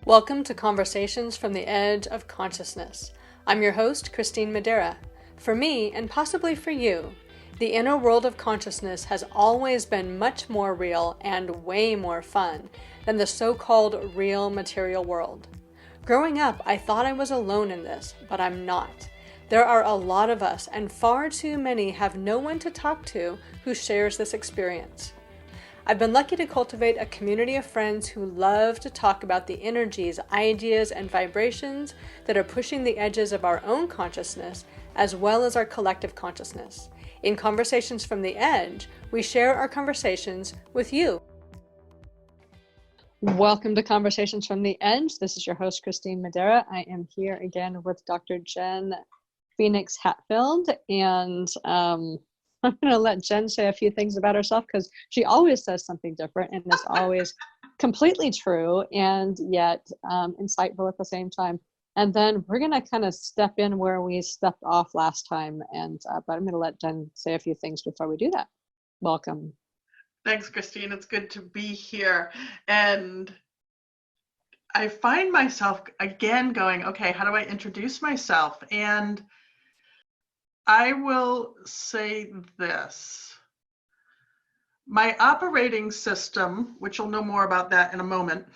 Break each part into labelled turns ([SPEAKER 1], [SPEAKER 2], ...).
[SPEAKER 1] Welcome to Conversations from the Edge of Consciousness. I'm your host, Christine Madera. For me, and possibly for you, the inner world of consciousness has always been much more real and way more fun than the so-called real material world. Growing up, I thought I was alone in this, but I'm not. There are a lot of us, and far too many have no one to talk to who shares this experience. I've been lucky to cultivate a community of friends who love to talk about the energies, ideas, and vibrations that are pushing the edges of our own consciousness, as well as our collective consciousness. In Conversations from the Edge, we share our conversations with you. Welcome to Conversations from the Edge. This is your host, Christine Madera. I am here again with Dr. Jenn Phoenix Hatfield, and I'm going to let Jenn say a few things about herself because she always says something different and is always completely true and yet insightful at the same time. And then we're going to kind of step in where we stepped off last time. But I'm going to let Jenn say a few things before we do that. Welcome.
[SPEAKER 2] Thanks, Christine. It's good to be here. And I find myself again going, okay, how do I introduce myself? And I will say this. My operating system, which you'll know more about that in a moment,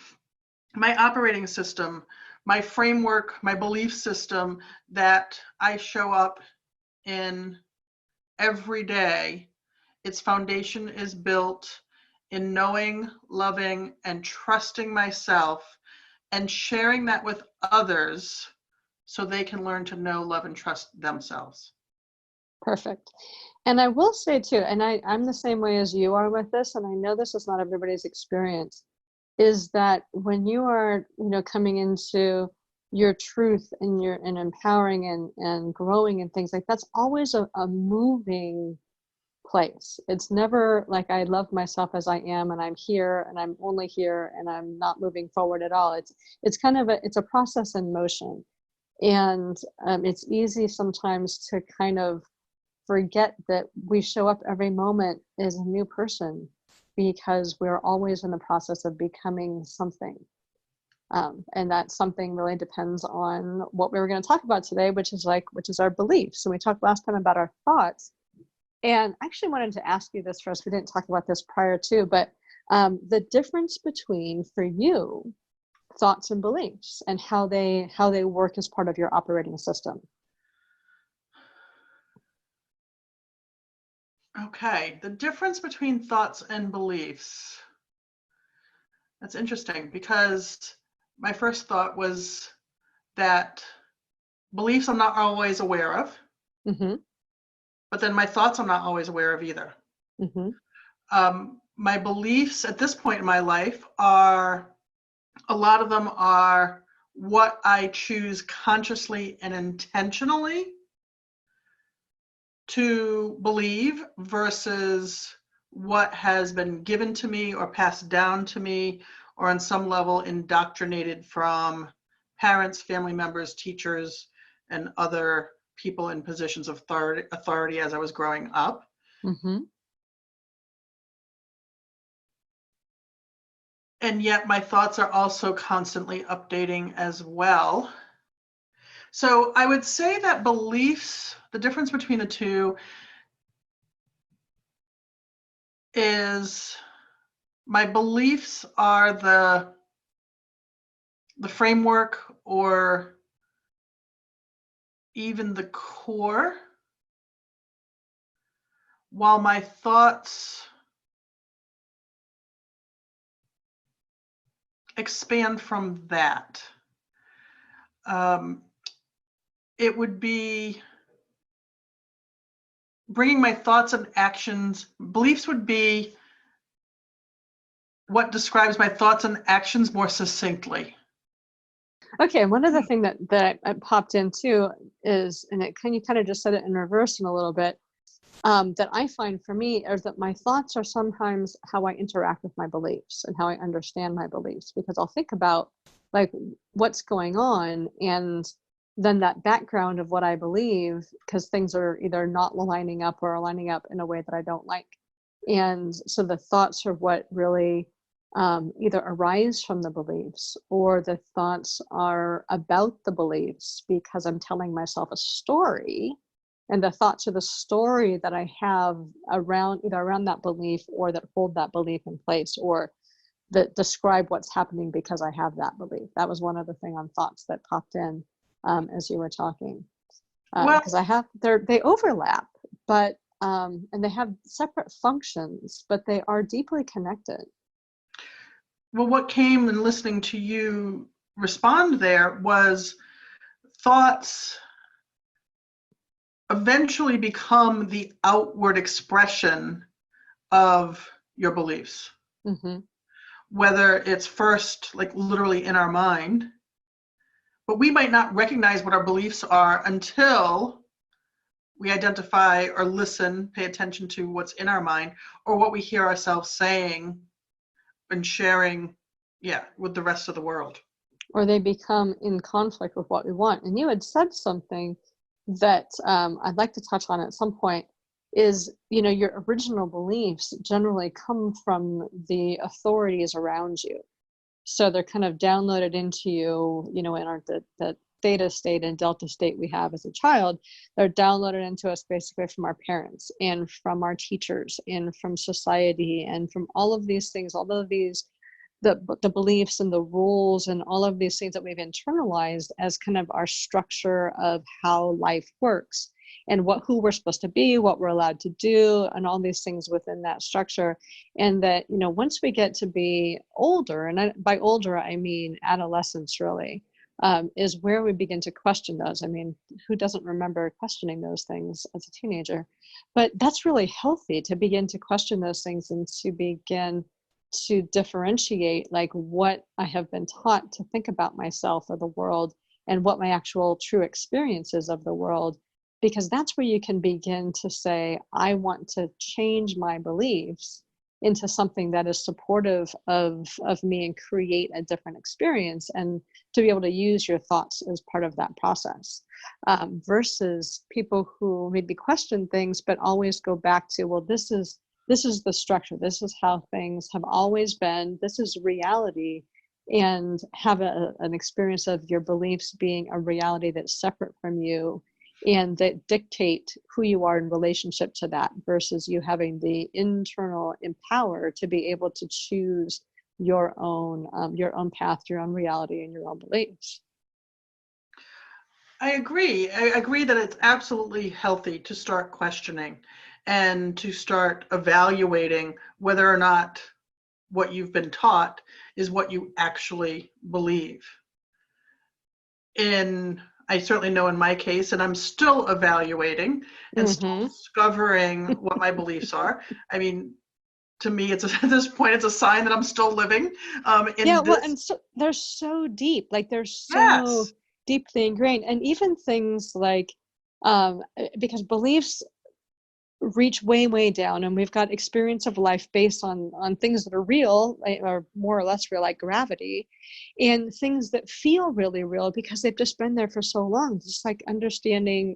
[SPEAKER 2] my operating system, my framework, my belief system that I show up in every day, its foundation is built in knowing, loving, and trusting myself and sharing that with others so they can learn to know, love, and trust themselves.
[SPEAKER 1] Perfect. And I will say too, and I'm the same way as you are with this, and I know this is not everybody's experience, is that when you are, coming into your truth and empowering and growing and things like that's always a moving place. It's never like I love myself as I am and I'm here and I'm only here and I'm not moving forward at all. It's kind of it's a process in motion. And it's easy sometimes to kind of forget that we show up every moment as a new person because we're always in the process of becoming something. And that something really depends on what we were going to talk about today, which is our beliefs. So we talked last time about our thoughts. And I actually wanted to ask you this first. We didn't talk about this prior to, but the difference between, for you, thoughts and beliefs and how they work as part of your operating system.
[SPEAKER 2] Okay, the difference between thoughts and beliefs. That's interesting because my first thought was that beliefs I'm not always aware of, but then my thoughts I'm not always aware of either. My beliefs at this point in my life a lot of them are what I choose consciously and intentionally to believe versus what has been given to me or passed down to me or on some level indoctrinated from parents, family members, teachers, and other people in positions of authority as I was growing up. And yet my thoughts are also constantly updating as well. So I would say that beliefs, the difference between the two is my beliefs are the framework or even the core, while my thoughts expand from that. It would be bringing my thoughts and actions. Beliefs would be what describes my thoughts and actions more succinctly.
[SPEAKER 1] Okay, one other thing that popped in too is, and you kind of just said it in reverse in a little bit, that I find for me is that my thoughts are sometimes how I interact with my beliefs and how I understand my beliefs, because I'll think about like what's going on and then that background of what I believe, because things are either not lining up or lining up in a way that I don't like. And so the thoughts are what really either arise from the beliefs, or the thoughts are about the beliefs because I'm telling myself a story, and the thoughts are the story that I have around, either around that belief, or that hold that belief in place, or that describe what's happening because I have that belief. That was one other thing on thoughts that popped in as you were talking,
[SPEAKER 2] Well,
[SPEAKER 1] because they overlap, but and they have separate functions, but they are deeply connected.
[SPEAKER 2] well, what came in listening to you respond there was thoughts eventually become the outward expression of your beliefs.
[SPEAKER 1] Mm-hmm.
[SPEAKER 2] Whether it's first, like literally in our mind, but we might not recognize what our beliefs are until we identify or listen, pay attention to what's in our mind, or what we hear ourselves saying and sharing, with the rest of the world.
[SPEAKER 1] Or they become in conflict with what we want. And you had said something that I'd like to touch on at some point, is, your original beliefs generally come from the authorities around you. So they're kind of downloaded into you, in the theta state and delta state we have as a child. They're downloaded into us basically from our parents and from our teachers and from society and from all of these things, all of these, the beliefs and the rules and all of these things that we've internalized as kind of our structure of how life works, and who we're supposed to be, what we're allowed to do, and all these things within that structure. And that, once we get to be older, and by older I mean adolescence really, is where we begin to question those. I mean, who doesn't remember questioning those things as a teenager? But that's really healthy, to begin to question those things and to begin to differentiate, like, what I have been taught to think about myself or the world, and what my actual true experiences of the world. Because that's where you can begin to say, I want to change my beliefs into something that is supportive of me and create a different experience, and to be able to use your thoughts as part of that process, versus people who maybe question things but always go back to, well, this is the structure, this is how things have always been, this is reality, and have an experience of your beliefs being a reality that's separate from you, and that dictate who you are in relationship to that, versus you having the internal empower to be able to choose your own path, your own reality, and your own beliefs.
[SPEAKER 2] I agree. I agree that it's absolutely healthy to start questioning and to start evaluating whether or not what you've been taught is what you actually believe. I certainly know in my case, and I'm still evaluating and still discovering what my beliefs are. I mean, to me, at this point, it's a sign that I'm still living.
[SPEAKER 1] And so they're so deep, like they're so
[SPEAKER 2] Yes.
[SPEAKER 1] deeply ingrained, and even things like, because beliefs reach way down, and we've got experience of life based on things that are real, or more or less real, like gravity, and things that feel really real because they've just been there for so long, just like understanding,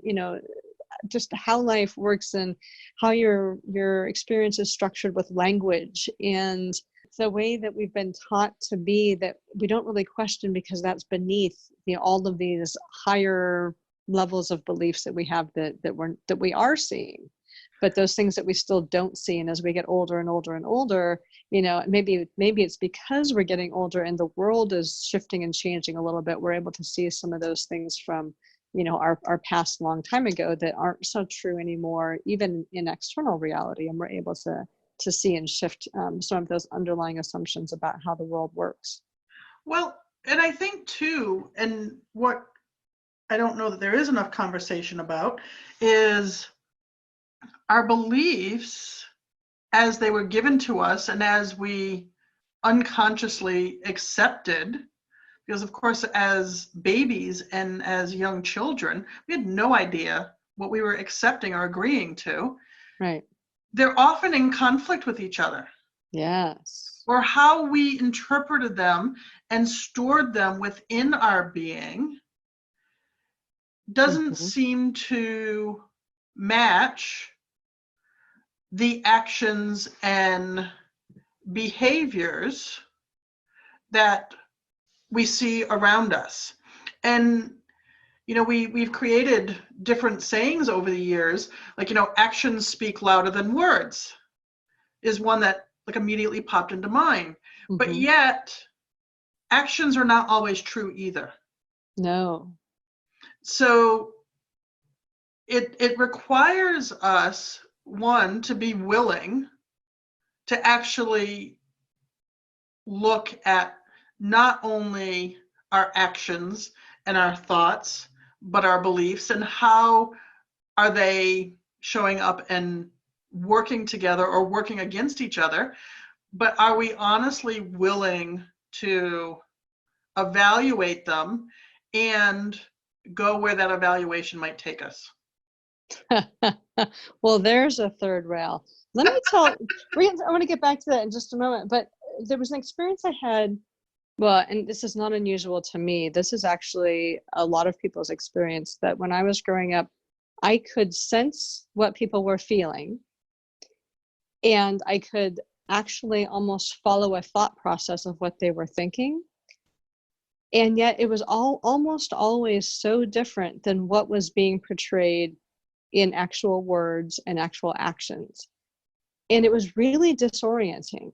[SPEAKER 1] just how life works, and how your experience is structured with language, and the way that we've been taught to be, that we don't really question because that's beneath, all of these higher levels of beliefs that we have, that we are seeing. But those things that we still don't see, and as we get older and older and older, maybe it's because we're getting older and the world is shifting and changing a little bit, we're able to see some of those things from, our past long time ago, that aren't so true anymore, even in external reality, and we're able to see and shift some of those underlying assumptions about how the world works.
[SPEAKER 2] Well, and I think too, and what I don't know that there is enough conversation about, is our beliefs as they were given to us and as we unconsciously accepted. Because of course, as babies and as young children, we had no idea what we were accepting or agreeing to.
[SPEAKER 1] Right.
[SPEAKER 2] They're often in conflict with each other.
[SPEAKER 1] Yes.
[SPEAKER 2] Or how we interpreted them and stored them within our being doesn't seem to match the actions and behaviors that we see around us. And we've created different sayings over the years, like, actions speak louder than words is one that like immediately popped into mind. But yet actions are not always true either.
[SPEAKER 1] No.
[SPEAKER 2] So it requires us, one, to be willing to actually look at not only our actions and our thoughts, but our beliefs, and how are they showing up and working together or working against each other. But are we honestly willing to evaluate them and go where that evaluation might take us?
[SPEAKER 1] Well, there's a third rail. Let me tell, I want to get back to that in just a moment, but there was an experience I had. Well, and this is not unusual to me. This is actually a lot of people's experience, that when I was growing up, I could sense what people were feeling, and I could actually almost follow a thought process of what they were thinking. And yet it was almost always so different than what was being portrayed in actual words and actual actions. And it was really disorienting.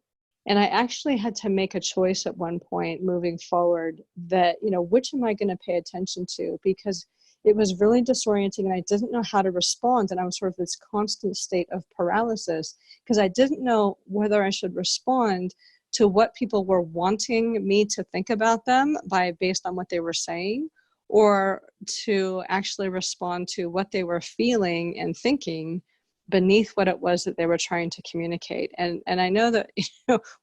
[SPEAKER 1] And I actually had to make a choice at one point moving forward that, which am I going to pay attention to? Because it was really disorienting and I didn't know how to respond. And I was sort of this constant state of paralysis because I didn't know whether I should respond to what people were wanting me to think about them based on what they were saying, or to actually respond to what they were feeling and thinking beneath what it was that they were trying to communicate. And I know that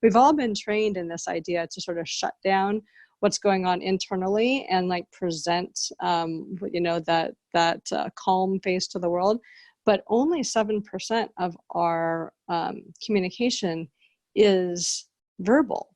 [SPEAKER 1] we've all been trained in this idea to sort of shut down what's going on internally and like present that calm face to the world. But only 7% of our communication is verbal.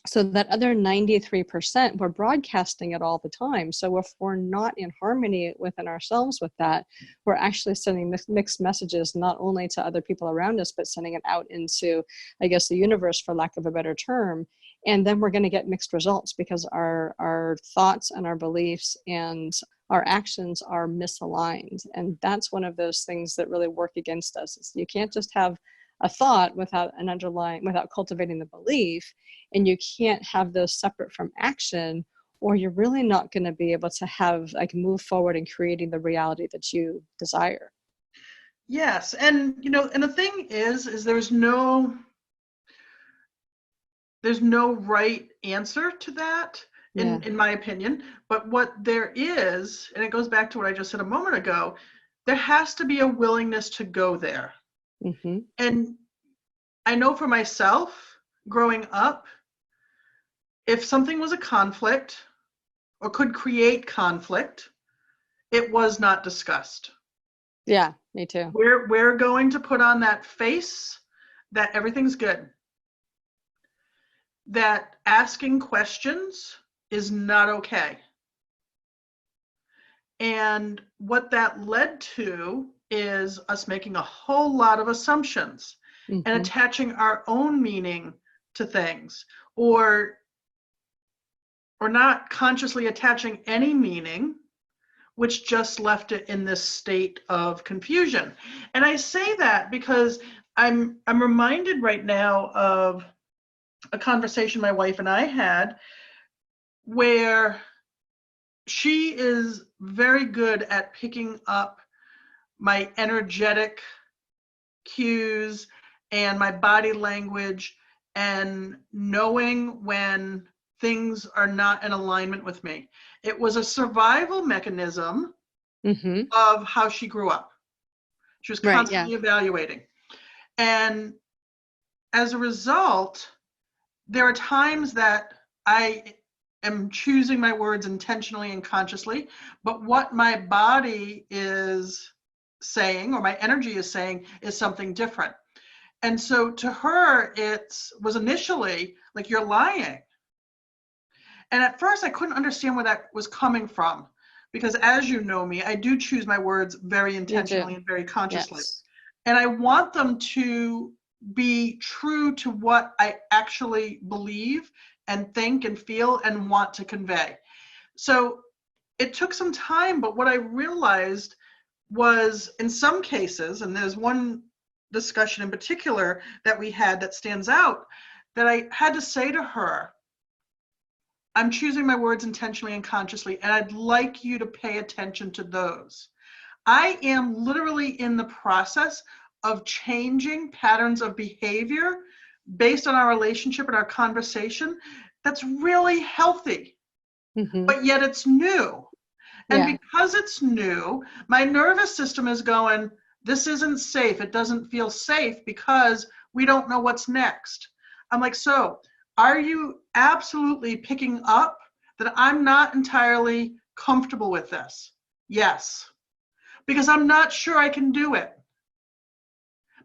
[SPEAKER 1] So that other 93%, we're broadcasting it all the time. So if we're not in harmony within ourselves with that, we're actually sending mixed messages, not only to other people around us, but sending it out into, I guess, the universe, for lack of a better term. And then we're going to get mixed results because our thoughts and our beliefs and our actions are misaligned. And that's one of those things that really work against us. Is you can't just have a thought without cultivating the belief, and you can't have those separate from action, or you're really not going to be able to move forward in creating the reality that you desire.
[SPEAKER 2] Yes. And and the thing is there's no right answer to that in my opinion. But what there is, and it goes back to what I just said a moment ago, there has to be a willingness to go there. Mm-hmm. And I know for myself, growing up, if something was a conflict or could create conflict, it was not discussed.
[SPEAKER 1] Yeah, me too.
[SPEAKER 2] We're going to put on that face that everything's good. That asking questions is not okay. And what that led to is us making a whole lot of assumptions and attaching our own meaning to things, or not consciously attaching any meaning, which just left it in this state of confusion. And I say that because I'm reminded right now of a conversation my wife and I had, where she is very good at picking up my energetic cues and my body language and knowing when things are not in alignment with me. It was a survival mechanism of how she grew up. She was constantly evaluating. And as a result, there are times that I am choosing my words intentionally and consciously, but what my body is saying, or my energy is saying, is something different. And so to her, it was initially like, you're lying. And at first I couldn't understand where that was coming from, because as you know me, I do choose my words very intentionally and very consciously. Yes. And I want them to be true to what I actually believe and think and feel and want to convey. So it took some time, but what I realized was in some cases, and there's one discussion in particular that we had that stands out, that I had to say to her, I'm choosing my words intentionally and consciously, and I'd like you to pay attention to those. I am literally in the process of changing patterns of behavior based on our relationship and our conversation that's really healthy, but yet it's new. And because it's new, my nervous system is going, this isn't safe. It doesn't feel safe because we don't know what's next. I'm like, so are you absolutely picking up that I'm not entirely comfortable with this? Yes, because I'm not sure I can do it.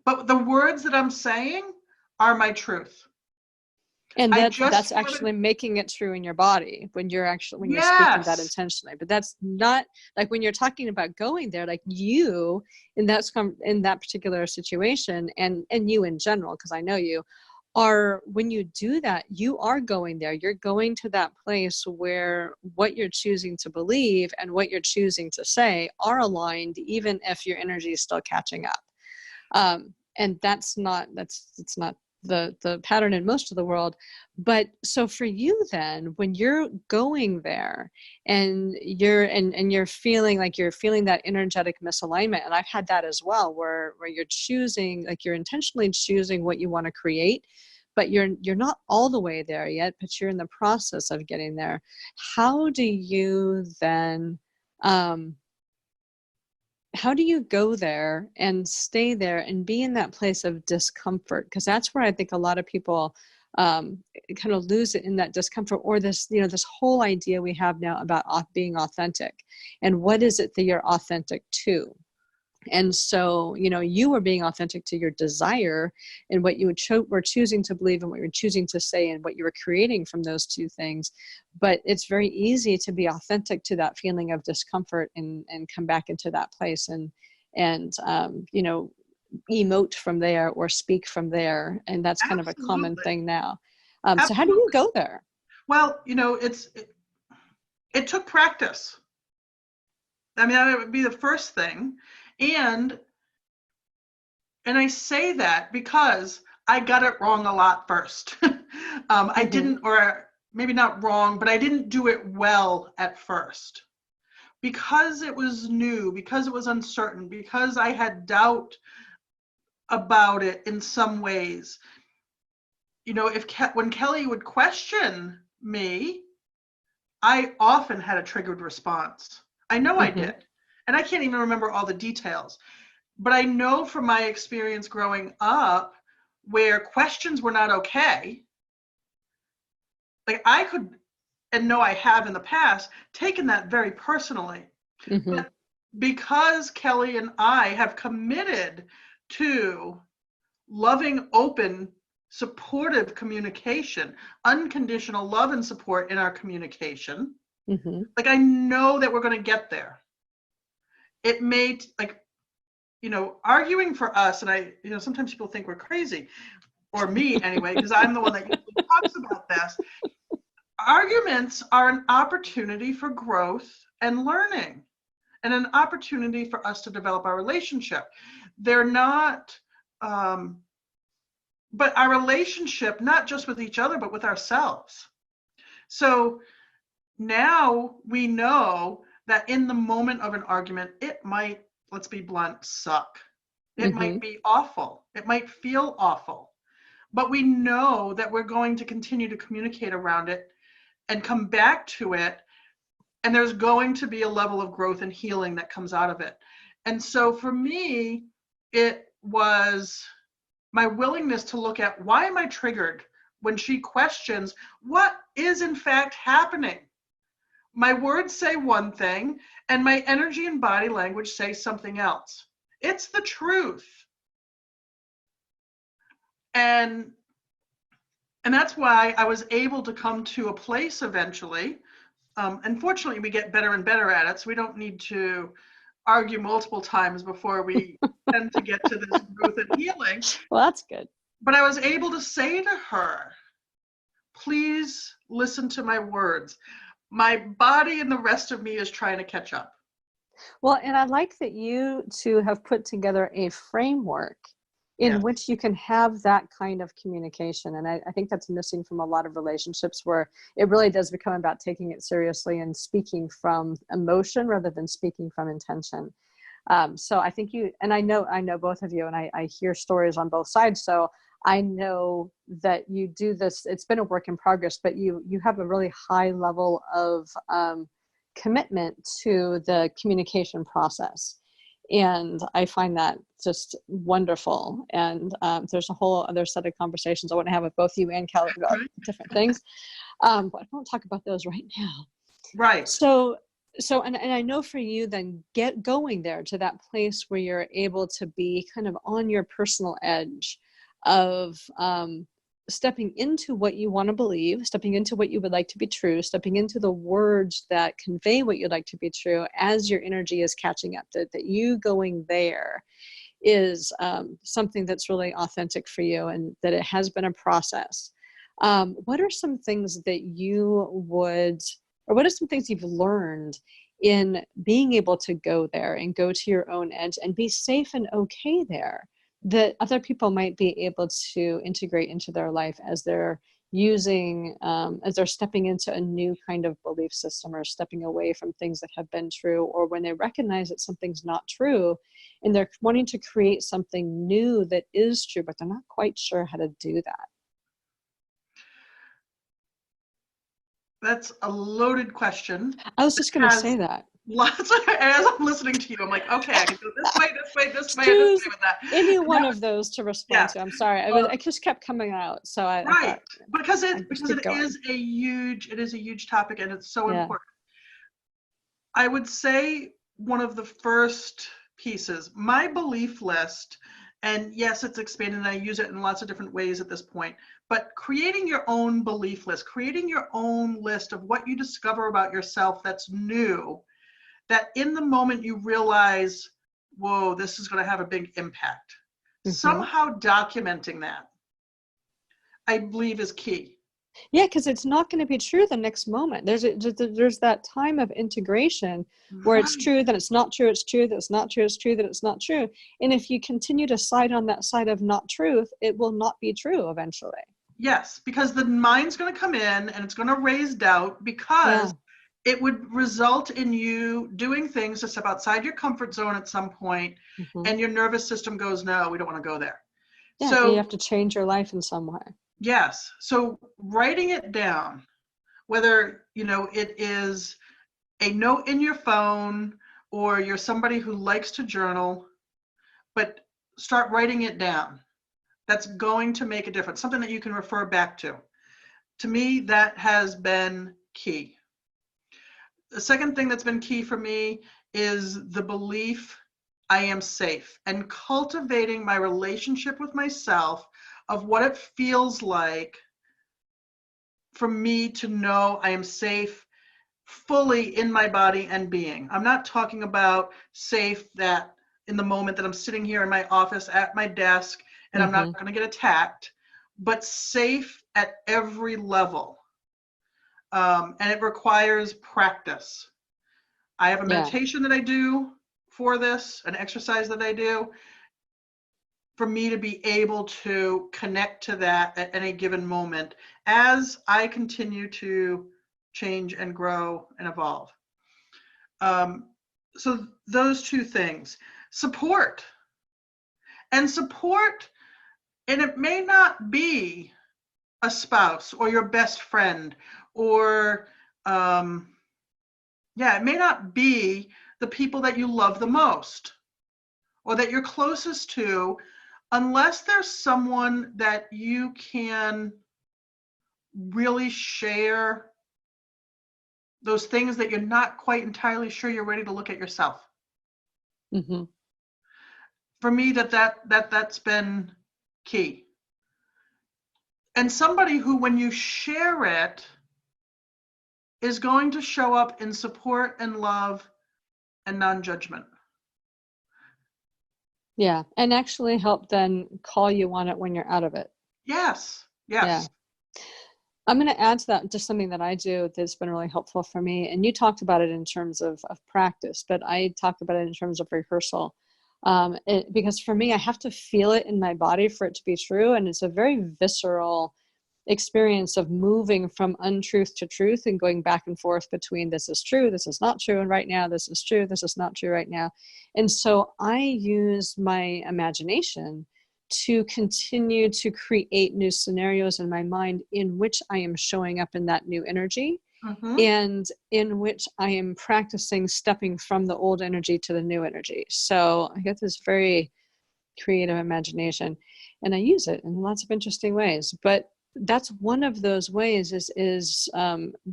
[SPEAKER 2] But the words that I'm saying are my truth.
[SPEAKER 1] And that's actually making it true in your body when you're speaking that intentionally. But that's not like when you're talking about going there, like you in that particular situation, and you in general, because I know you are, when you do that, you are going there. You're going to that place where what you're choosing to believe and what you're choosing to say are aligned, even if your energy is still catching up. And it's not the pattern in most of the world. But so for you then, when you're going there and you're feeling like you're feeling that energetic misalignment, and I've had that as well, where you're choosing, like you're intentionally choosing what you want to create, but you're not all the way there yet, but you're in the process of getting there. How do you then how do you go there and stay there and be in that place of discomfort? Because that's where I think a lot of people kind of lose it, in that discomfort, or this, this whole idea we have now about being authentic, and what is it that you're authentic to? And so, you were being authentic to your desire and what you were choosing to believe and what you were choosing to say and what you were creating from those two things. But it's very easy to be authentic to that feeling of discomfort and come back into that place and emote from there or speak from there. And that's kind of a common thing now. So how do you go there?
[SPEAKER 2] Well, it took practice. I mean, that would be the first thing. And I say that because I got it wrong a lot first. I didn't, or maybe not wrong, but I didn't do it well at first. Because it was new, because it was uncertain, because I had doubt about it in some ways. When Kelly would question me, I often had a triggered response. I know I did. And I can't even remember all the details. But I know from my experience growing up, where questions were not okay, like I could, and know I have in the past, taken that very personally. But because Kelly and I have committed to loving, open, supportive communication, unconditional love and support in our communication, like I know that we're going to get there. It made, arguing for us, and sometimes people think we're crazy, or me anyway, because I'm the one that usually talks about this. Arguments are an opportunity for growth and learning, and an opportunity for us to develop our relationship. They're not, but our relationship, not just with each other, but with ourselves. So now we know that in the moment of an argument, it might, let's be blunt, suck. It might be awful. It might feel awful. But we know that we're going to continue to communicate around it and come back to it. And there's going to be a level of growth and healing that comes out of it. And so for me, it was my willingness to look at, why am I triggered when she questions what is in fact happening? My words say one thing, and my energy and body language say something else. It's the truth. And that's why I was able to come to a place eventually. Unfortunately, we get better and better at it, so we don't need to argue multiple times before we tend to get to this growth and healing.
[SPEAKER 1] Well, that's good.
[SPEAKER 2] but I was able to say to her, please listen to my words. My body and the rest of me is trying to catch up.
[SPEAKER 1] Well, and I like that you two have put together a framework in
[SPEAKER 2] Yes.
[SPEAKER 1] which you can have that kind of communication. And I think that's missing from a lot of relationships, where it really does become about taking it seriously and speaking from emotion rather than speaking from intention. So I think and I know both of you, and I hear stories on both sides. So I know that you do this. It's been a work in progress, but you have a really high level of commitment to the communication process. And I find that just wonderful. And there's a whole other set of conversations I want to have with both you and Kelly about
[SPEAKER 2] Right.
[SPEAKER 1] different things. But I won't talk about those right now.
[SPEAKER 2] Right.
[SPEAKER 1] So, and I know for you, then going there to that place where you're able to be kind of on your personal edge of stepping into what you want to believe, stepping into what you would like to be true, stepping into the words that convey what you'd like to be true as your energy is catching up, that you going there is something that's really authentic for you, and that it has been a process. What are some things that what are some things you've learned in being able to go there and go to your own edge and be safe and okay there, that other people might be able to integrate into their life as they're as they're stepping into a new kind of belief system, or stepping away from things that have been true, or when they recognize that something's not true and they're wanting to create something new that is true, but they're not quite sure how to do that?
[SPEAKER 2] That's a loaded question.
[SPEAKER 1] I was just going to
[SPEAKER 2] Has
[SPEAKER 1] say that.
[SPEAKER 2] lots of, as I'm listening to you, I'm like, okay, I can go this way, this way, this way, this
[SPEAKER 1] Choose
[SPEAKER 2] way with that.
[SPEAKER 1] any
[SPEAKER 2] And
[SPEAKER 1] one
[SPEAKER 2] that
[SPEAKER 1] of those to respond
[SPEAKER 2] yes.
[SPEAKER 1] to. I'm sorry. I just kept coming out. So I
[SPEAKER 2] Right.
[SPEAKER 1] thought
[SPEAKER 2] Because
[SPEAKER 1] I'd just
[SPEAKER 2] because
[SPEAKER 1] keep
[SPEAKER 2] it
[SPEAKER 1] going.
[SPEAKER 2] is a huge topic, and it's so
[SPEAKER 1] Yeah.
[SPEAKER 2] important. I would say one of the first pieces, my belief list, and yes, it's expanded and I use it in lots of different ways at this point, but creating your own belief list, creating your own list of what you discover about yourself that's new, that in the moment you realize, whoa, this is going to have a big impact.
[SPEAKER 1] Mm-hmm.
[SPEAKER 2] Somehow documenting that, I believe, is key.
[SPEAKER 1] Yeah, because it's not going to be true the next moment. There's that time of integration where it's
[SPEAKER 2] Right.
[SPEAKER 1] true, then it's not true, it's true, that it's not true, it's true, that it's not true. And if you continue to side on that side of not truth, it will not be true eventually.
[SPEAKER 2] Yes, because the mind's going to come in and it's going to raise doubt, because
[SPEAKER 1] Yeah.
[SPEAKER 2] it would result in you doing things to step outside your comfort zone at some point,
[SPEAKER 1] Mm-hmm.
[SPEAKER 2] and your nervous system goes, no, we don't want to go there.
[SPEAKER 1] Yeah, you
[SPEAKER 2] So
[SPEAKER 1] have to change your life in some way.
[SPEAKER 2] yes, so writing it down, whether it is a note in your phone, or you're somebody who likes to journal, but start writing it down. That's going to make a difference, something that you can refer back to. To me, that has been key. The second thing that's been key for me is the belief I am safe, and cultivating my relationship with myself of what it feels like for me to know I am safe fully in my body and being. I'm not talking about safe that in the moment that I'm sitting here in my office at my desk and I'm not
[SPEAKER 1] Mm-hmm.
[SPEAKER 2] going to get attacked, but safe at every level. And it requires practice. I have a
[SPEAKER 1] Yeah.
[SPEAKER 2] meditation that I do for this, an exercise that I do for me to be able to connect to that at any given moment as I continue to change and grow and evolve. So those two things, support, and it may not be a spouse or your best friend, or it may not be the people that you love the most or that you're closest to, unless there's someone that you can really share those things that you're not quite entirely sure you're ready to look at yourself.
[SPEAKER 1] Mm-hmm.
[SPEAKER 2] For me, that's been key. And somebody who, when you share it, is going to show up in support and love and non-judgment.
[SPEAKER 1] Yeah. And actually help then call you on it when you're out of it.
[SPEAKER 2] Yes.
[SPEAKER 1] Yeah.
[SPEAKER 2] Yes.
[SPEAKER 1] I'm going to add to that just something that I do that's been really helpful for me. And you talked about it in terms of practice, but I talk about it in terms of rehearsal. Because for me, I have to feel it in my body for it to be true. And it's a very visceral experience of moving from untruth to truth and going back and forth between this is true, this is not true, and right now this is true, this is not true right now. And so I use my imagination to continue to create new scenarios in my mind in which I am showing up in that new energy,
[SPEAKER 2] Mm-hmm.
[SPEAKER 1] and in which I am practicing stepping from the old energy to the new energy. So I get this very creative imagination, and I use it in lots of interesting ways. But that's one of those ways is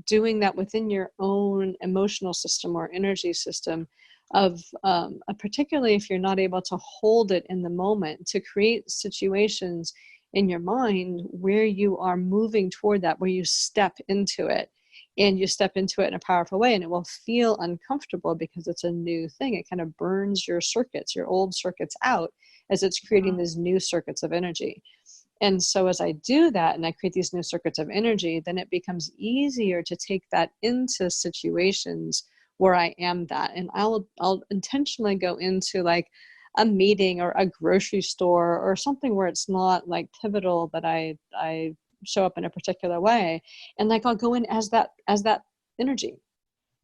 [SPEAKER 1] doing that within your own emotional system or energy system of particularly if you're not able to hold it in the moment, to create situations in your mind where you are moving toward that, where you step into it, and you step into it in a powerful way, and it will feel uncomfortable because it's a new thing. It kind of burns your circuits, your old circuits out, as it's creating these new circuits of energy. And so as I do that and I create these new circuits of energy, then it becomes easier to take that into situations where I am that. And I'll intentionally go into like a meeting or a grocery store or something where it's not like pivotal that I show up in a particular way. And like I'll go in as that energy.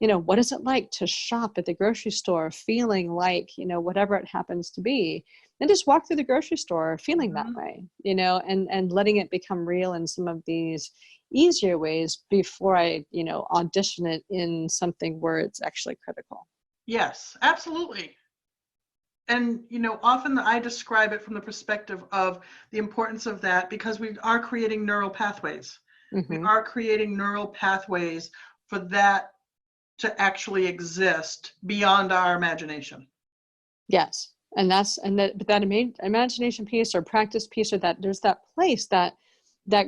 [SPEAKER 1] What is it like to shop at the grocery store feeling like, whatever it happens to be, and just walk through the grocery store feeling that
[SPEAKER 2] Mm-hmm.
[SPEAKER 1] way, and letting it become real in some of these easier ways before I, audition it in something where it's actually critical.
[SPEAKER 2] Yes, absolutely. And, often I describe it from the perspective of the importance of that because we are creating neural pathways. We
[SPEAKER 1] Hmm.
[SPEAKER 2] are creating neural pathways for that to actually exist beyond our imagination.
[SPEAKER 1] Yes. But that imagination piece or practice piece, or that there's that place, that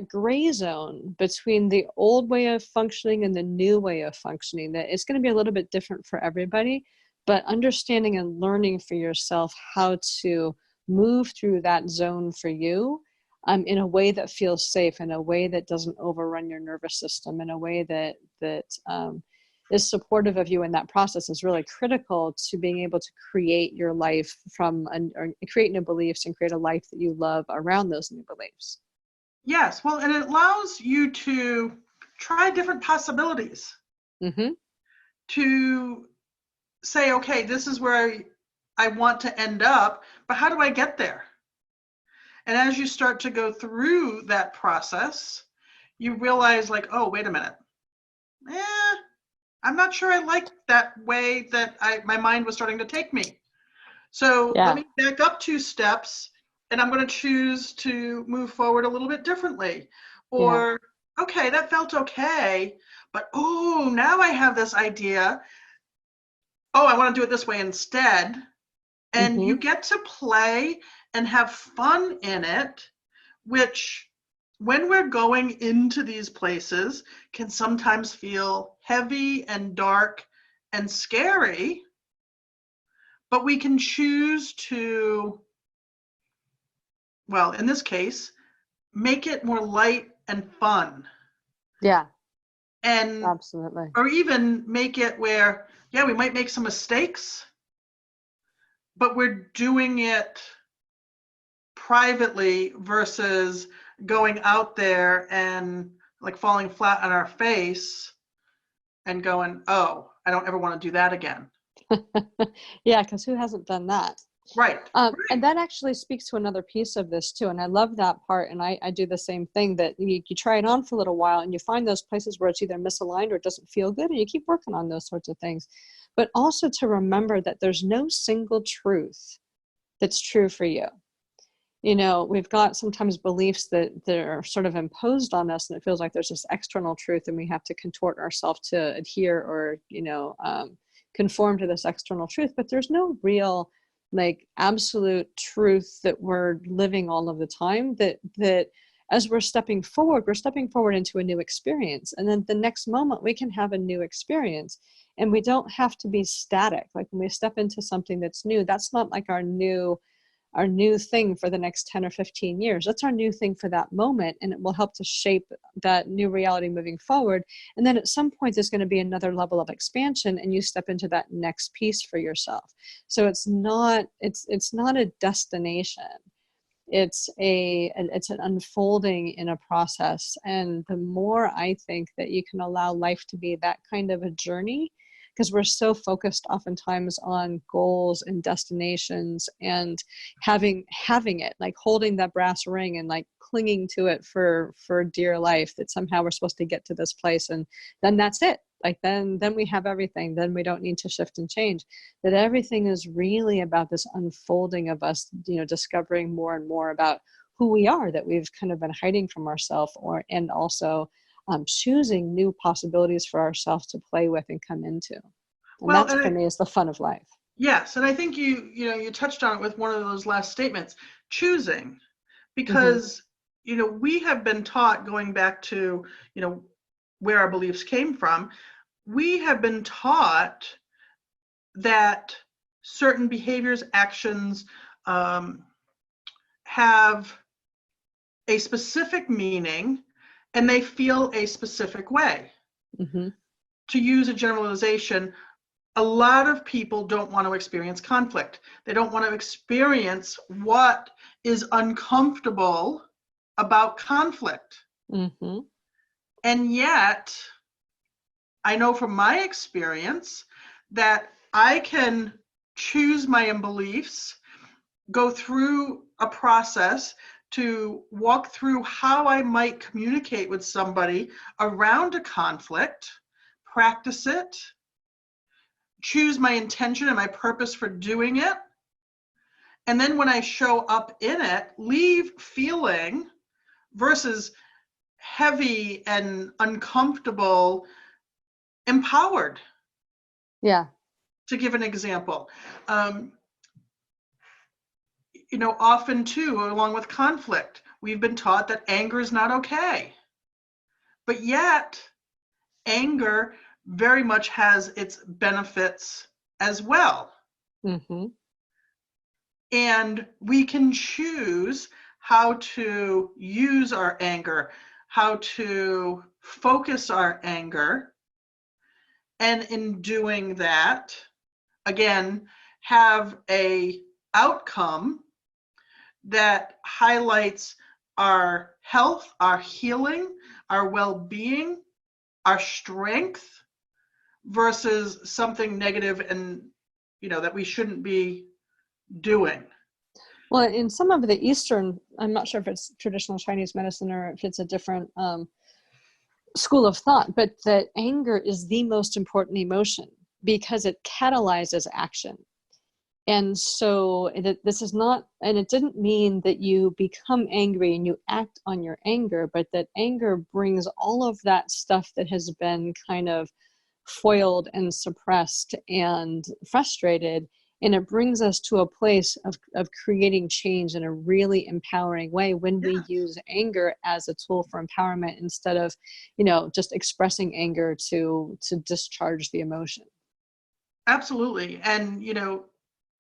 [SPEAKER 1] gray zone between the old way of functioning and the new way of functioning, that it's going to be a little bit different for everybody, but understanding and learning for yourself how to move through that zone for you, in a way that feels safe, in a way that doesn't overrun your nervous system, in a way that is supportive of you in that process, is really critical to being able to create your life or create new beliefs and create a life that you love around those new beliefs.
[SPEAKER 2] Yes, well, and it allows you to try different possibilities,
[SPEAKER 1] Mm-hmm.
[SPEAKER 2] to say, okay, this is where I want to end up, but how do I get there? And as you start to go through that process, you realize, like, oh, wait a minute. I'm not sure I like that way that my mind was starting to take me. So let
[SPEAKER 1] Yeah.
[SPEAKER 2] me back up 2 steps and I'm going to choose to move forward a little bit differently.
[SPEAKER 1] Yeah.
[SPEAKER 2] Or, okay, that felt okay, but oh, now I have this idea. Oh, I want to do it this way instead. And
[SPEAKER 1] Mm-hmm.
[SPEAKER 2] you get to play and have fun in it, which when we're going into these places can sometimes feel heavy and dark and scary, but we can choose to, well, in this case, make it more light and fun.
[SPEAKER 1] Yeah.
[SPEAKER 2] And,
[SPEAKER 1] Absolutely.
[SPEAKER 2] or even make it where, yeah, we might make some mistakes, but we're doing it privately versus going out there and like falling flat on our face and going, oh, I don't ever want to do that again.
[SPEAKER 1] Yeah, because who hasn't done that?
[SPEAKER 2] Right.
[SPEAKER 1] And
[SPEAKER 2] Right.
[SPEAKER 1] that actually speaks to another piece of this too. And I love that part. And I do the same thing, that you try it on for a little while and you find those places where it's either misaligned or it doesn't feel good, and you keep working on those sorts of things. But also to remember that there's no single truth that's true for you. We've got sometimes beliefs that are sort of imposed on us, and it feels like there's this external truth and we have to contort ourselves to adhere or, conform to this external truth. But there's no real like absolute truth that we're living all of the time, that as we're stepping forward into a new experience. And then the next moment we can have a new experience, and we don't have to be static. Like when we step into something that's new, that's not like our new our new thing for the next 10 or 15 years. That's our new thing for that moment, and it will help to shape that new reality moving forward. And then at some point there's going to be another level of expansion, and you step into that next piece for yourself. So it's not a destination. It's an unfolding in a process. And the more I think that you can allow life to be that kind of a journey, because we're so focused oftentimes on goals and destinations and having it, like holding that brass ring and like clinging to it for dear life, that somehow we're supposed to get to this place and then that's it. Like then we have everything. Then we don't need to shift and change. That everything is really about this unfolding of us, discovering more and more about who we are, that we've kind of been hiding from ourselves, and also choosing new possibilities for ourselves to play with and come into. And
[SPEAKER 2] Well,
[SPEAKER 1] that's for me is the fun of life.
[SPEAKER 2] Yes, and I think you touched on it with one of those last statements, choosing,
[SPEAKER 1] Mm-hmm.
[SPEAKER 2] because we have been taught, going back to where our beliefs came from, we have been taught that certain behaviors, actions have a specific meaning and they feel a specific way.
[SPEAKER 1] Mm-hmm.
[SPEAKER 2] To use a generalization, a lot of people don't want to experience conflict. They don't want to experience what is uncomfortable about conflict.
[SPEAKER 1] Mm-hmm.
[SPEAKER 2] And yet, I know from my experience that I can choose my own beliefs, go through a process to walk through how I might communicate with somebody around a conflict, practice it, choose my intention and my purpose for doing it. And then when I show up in it, leave feeling versus heavy and uncomfortable, empowered.
[SPEAKER 1] Yeah.
[SPEAKER 2] To give an example, often too, along with conflict, we've been taught that anger is not okay. But yet, anger very much has its benefits as well.
[SPEAKER 1] Mm-hmm.
[SPEAKER 2] And we can choose how to use our anger, how to focus our anger. And in doing that, again, have a outcome that highlights our health, our healing, our well-being, our strength, versus something negative and that we shouldn't be doing.
[SPEAKER 1] Well, in some of the Eastern, I'm not sure if it's traditional Chinese medicine or if it's a different school of thought, but that anger is the most important emotion because it catalyzes action. And so this is not, and it didn't mean that you become angry and you act on your anger, but that anger brings all of that stuff that has been kind of foiled and suppressed and frustrated. And it brings us to a place of creating change in a really empowering way when we use anger as a tool for empowerment instead of, just expressing anger to discharge the emotion.
[SPEAKER 2] Absolutely. And,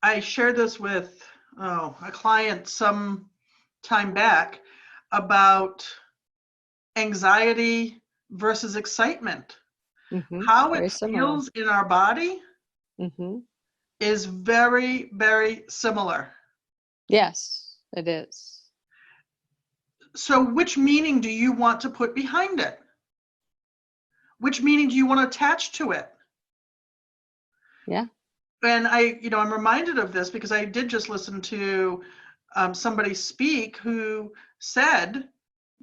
[SPEAKER 2] I shared this with a client some time back about anxiety versus excitement.
[SPEAKER 1] Mm-hmm.
[SPEAKER 2] How
[SPEAKER 1] Very
[SPEAKER 2] it
[SPEAKER 1] similar.
[SPEAKER 2] feels in our body
[SPEAKER 1] Mm-hmm.
[SPEAKER 2] is very, very similar.
[SPEAKER 1] Yes, it is.
[SPEAKER 2] So which meaning do you want to put behind it? Which meaning do you want to attach to it?
[SPEAKER 1] Yeah.
[SPEAKER 2] And I'm reminded of this because I did just listen to somebody speak who said,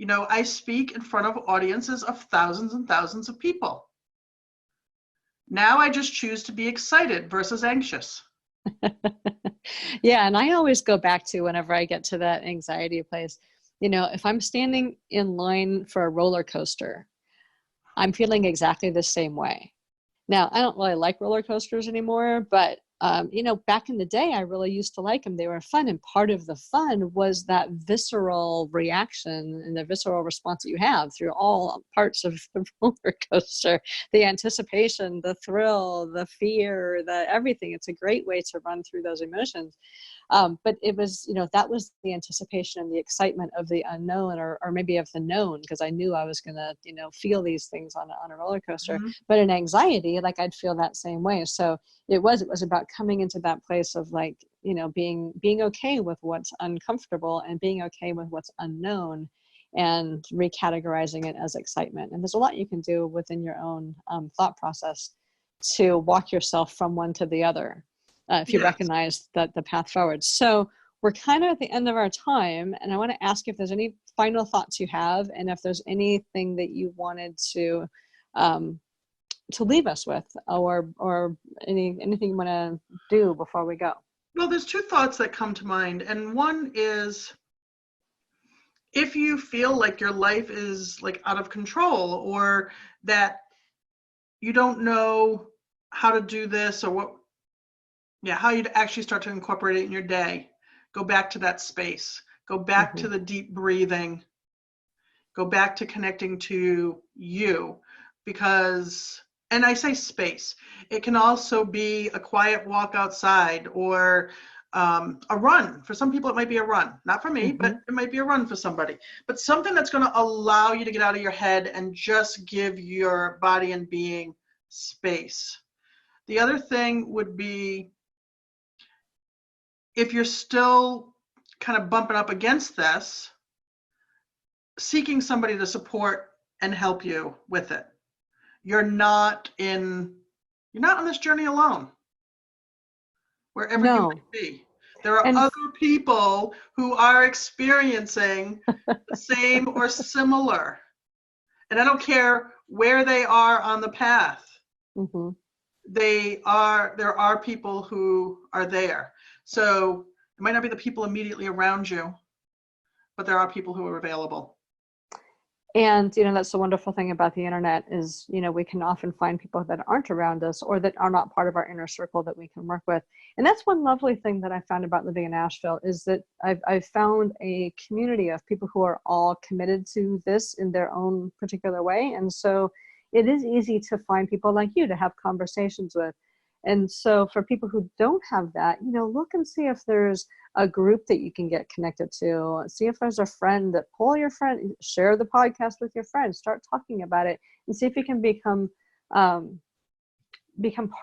[SPEAKER 2] I speak in front of audiences of thousands and thousands of people. Now I just choose to be excited versus anxious.
[SPEAKER 1] Yeah. And I always go back to whenever I get to that anxiety place, if I'm standing in line for a roller coaster, I'm feeling exactly the same way. Now, I don't really like roller coasters anymore, but back in the day, I really used to like them. They were fun. And part of the fun was that visceral reaction and the visceral response that you have through all parts of the roller coaster, the anticipation, the thrill, the fear, the everything. It's a great way to run through those emotions. But it was, that was the anticipation and the excitement of the unknown, or maybe of the known, because I knew I was going to, feel these things on a roller coaster.
[SPEAKER 2] Mm-hmm.
[SPEAKER 1] But in anxiety, like I'd feel that same way. So it was about coming into that place of like, being okay with what's uncomfortable and being okay with what's unknown, and recategorizing it as excitement. And there's a lot you can do within your own thought process to walk yourself from one to the other. If you recognize that the path forward. So we're kind of at the end of our time, and I want to ask if there's any final thoughts you have, and if there's anything that you wanted to leave us with, or anything you want to do before we go.
[SPEAKER 2] Well, there's two thoughts that come to mind, and one is, if you feel like your life is like out of control, or that you don't know how to do this, or how you'd actually start to incorporate it in your day, go back to that space, go back to the deep breathing, go back to connecting to you. Because, and I say space, it can also be a quiet walk outside, or a run. For some people, it might be a run. Not for me, but it might be a run for somebody. But something that's going to allow you to get out of your head and just give your body and being space. The other thing would be, if you're still kind of bumping up against this, seeking somebody to support and help you with it. You're not on this journey alone, wherever you might be. There are other people who are experiencing the same or similar. And I don't care where they are on the path. There are people who are there. So it might not be the people immediately around you, but there are people who are available.
[SPEAKER 1] And, that's the wonderful thing about the internet is, we can often find people that aren't around us, or that are not part of our inner circle, that we can work with. And that's one lovely thing that I found about living in Nashville, is that I've found a community of people who are all committed to this in their own particular way. And so it is easy to find people like you to have conversations with. And so for people who don't have that, look and see if there's a group that you can get connected to. See if there's a friend that pull your friend, share the podcast with your friends, start talking about it, and see if you can become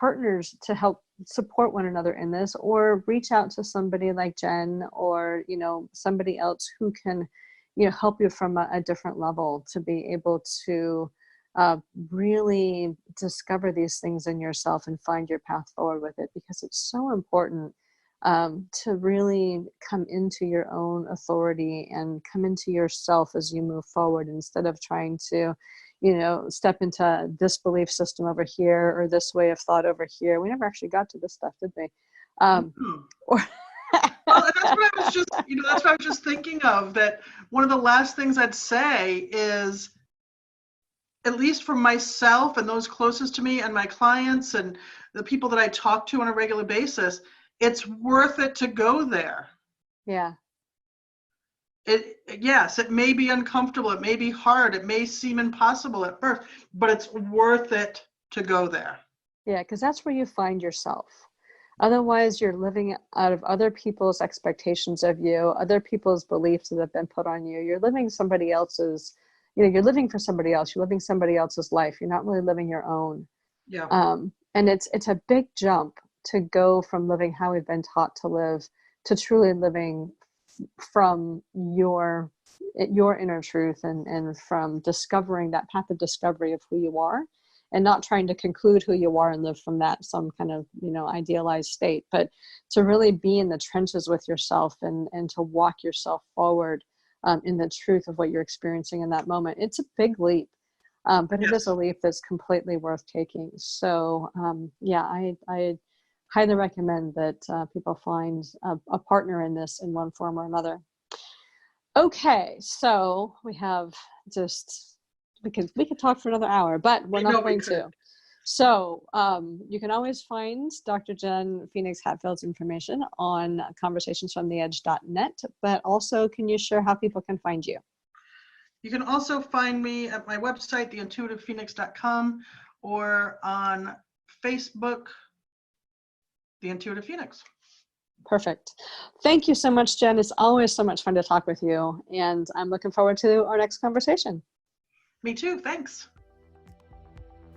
[SPEAKER 1] partners to help support one another in this, or reach out to somebody like Jenn, or, somebody else who can, help you from a different level to be able to really discover these things in yourself and find your path forward with it, because it's so important to really come into your own authority and come into yourself as you move forward, instead of trying to, step into this belief system over here, or this way of thought over here. We never actually got to this stuff, did we?
[SPEAKER 2] Well, that's what I was just, that's what I was just thinking of, that one of the last things I'd say is, at least for myself and those closest to me and my clients and the people that I talk to on a regular basis, it's worth it to go there.
[SPEAKER 1] Yeah.
[SPEAKER 2] Yes, it may be uncomfortable. It may be hard. It may seem impossible at first, but it's worth it to go there.
[SPEAKER 1] Yeah, because that's where you find yourself. Otherwise, you're living out of other people's expectations of you, other people's beliefs that have been put on you. You're living somebody else's, you're living for somebody else. You're living somebody else's life. You're not really living your own.
[SPEAKER 2] Yeah.
[SPEAKER 1] And it's a big jump to go from living how we've been taught to live to truly living from your inner truth, and from discovering that path of discovery of who you are, and not trying to conclude who you are and live from that some kind of idealized state, but to really be in the trenches with yourself, and to walk yourself forward in the truth of what you're experiencing in that moment. It's a big leap, but it is a leap that's completely worth taking. So I highly recommend that people find a partner in this in one form or another. Okay, so we have we could talk for another hour, but we're not going to. So you can always find Dr. Jenn Phoenix Hatfield's information on conversationsfromtheedge.net, but also can you share how people can find you?
[SPEAKER 2] You can also find me at my website, theintuitivephoenix.com, or on Facebook, The Intuitive Phoenix.
[SPEAKER 1] Perfect. Thank you so much, Jenn. It's always so much fun to talk with you, and I'm looking forward to our next conversation.
[SPEAKER 2] Me too. Thanks.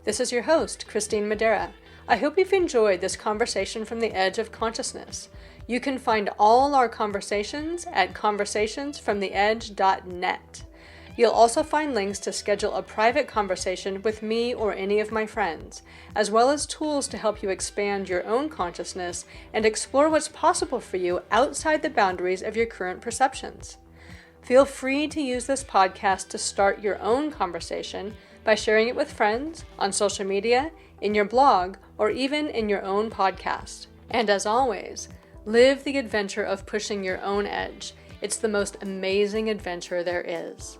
[SPEAKER 3] This is your host, Christine Madera. I hope you've enjoyed this conversation from the edge of consciousness. You can find all our conversations at conversationsfromtheedge.net. You'll also find links to schedule a private conversation with me or any of my friends, as well as tools to help you expand your own consciousness and explore what's possible for you outside the boundaries of your current perceptions. Feel free to use this podcast to start your own conversation by sharing it with friends, on social media, in your blog, or even in your own podcast. And as always, live the adventure of pushing your own edge. It's the most amazing adventure there is.